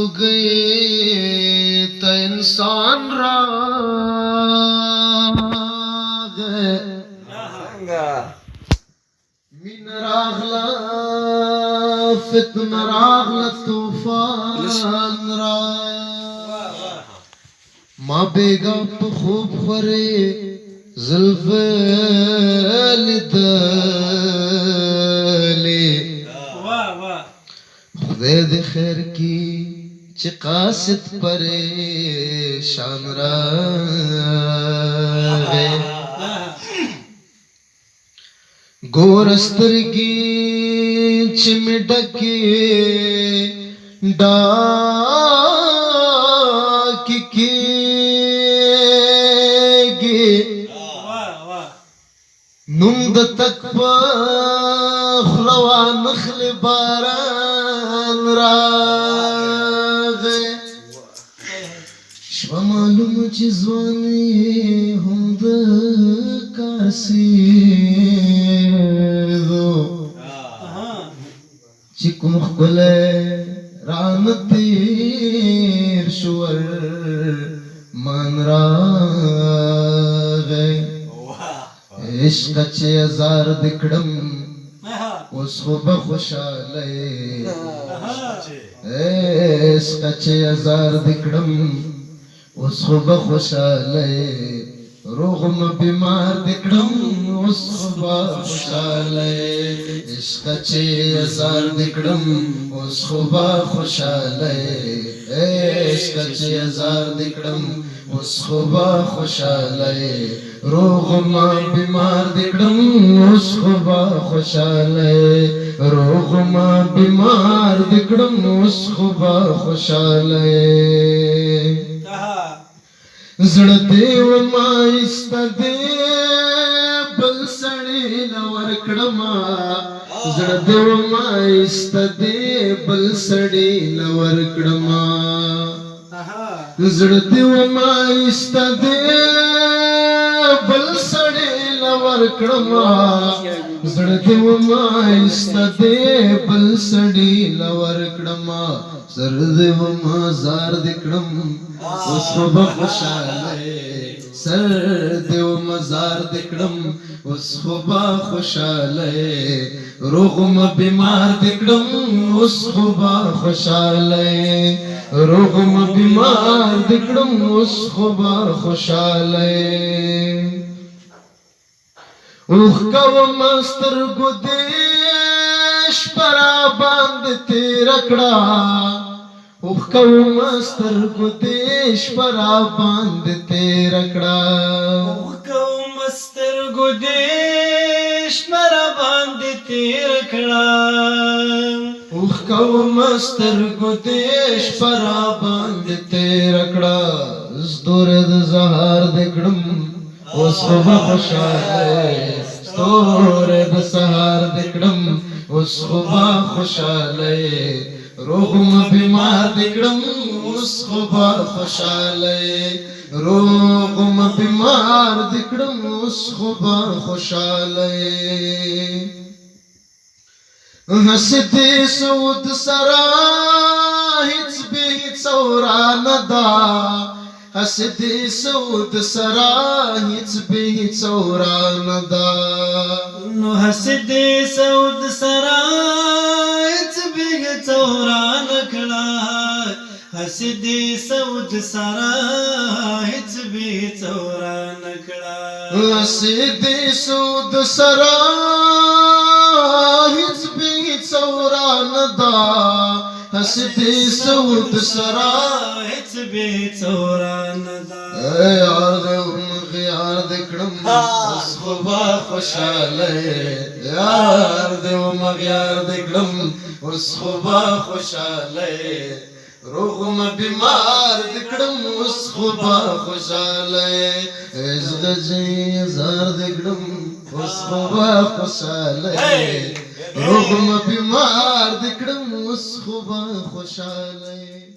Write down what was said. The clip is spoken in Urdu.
تو گئے تو انسان راغ من راغلا فتن راغلا طوفان راغ ما بیگا پا خوب خوری زلف لدلی خدای دی خیر کی چی قاسد پریشان راغے گورسترگی چی می ڈکی ڈاکی کیگی نند تک پا خلوان نخل باران راغے شو معلوم چی زوانی ہند کاسی چی کم خل ران تیر شور مان راغے عشق چی ازار دکڑم اس خوب خوشالے عشق چی ازار دکڑم اس خوب خوشالے روغم بیمار دکڑم اس خوب خوشالے عشق چی ازار دکڑم اس خوب خوشالے عشق چی ازار دکڑم اس خوب خوشالے روغم بیمار دکڑم اس خوب خوشالے روغم بیمار دکڑم اس خوب خوشالے زړه دې وما ایسته بل سړی لور کړما زړه دې وما ایسته بل سړی لور کړما زړه دې وما ایسته بل سړی لور کړما زړه دې وما ایسته بل سړی لور کړما سر دې وما زار دې کړم اس خوب خوشالے سر دیو مزار دکڑم اس خوب خوشالے روغم بیمار دکڑم اس خوب خوشالے روغم بیمار دکڑم اس خوب خوشالے اوخ کو مستر گدیش پرا باند تیرکڑا اوخ کو مستر گدیش پرا باند تیرکڑا اوخ کو مستر گدیش پرا باند تیرکڑا اوخ کو مستر گدیش پرا باند تیرکڑا اس دور زہار دکڑم اس خوب خوشالے دور زہار دکڑم اس خوب خوشالے روغم بیمار دکڑم اس خوب خوشالے روغم بیمار دکڑم اس خوب خوشالے حسدی سود سرا ہیچ بھی چوران دا حسدی سود سرا ہیچ بھی چوران دا حسدی سود سرا چوران کڑا حسدی سود سرا ہچ بھی چوران کڑا حسدی سود سرا ہچ بھی چوران دا حسدی سود سرا ہچ بھی چوران دا یار دے یار دکڑم اس خوب خوشالے یار دے یار دکڑم اس خوب خوشالے روغم بیمار دکڑم اس خوب خوشالے اس غجی ازار دکڑم اس خوب خوشالے روغم بیمار دکڑم اس خوب خوشالے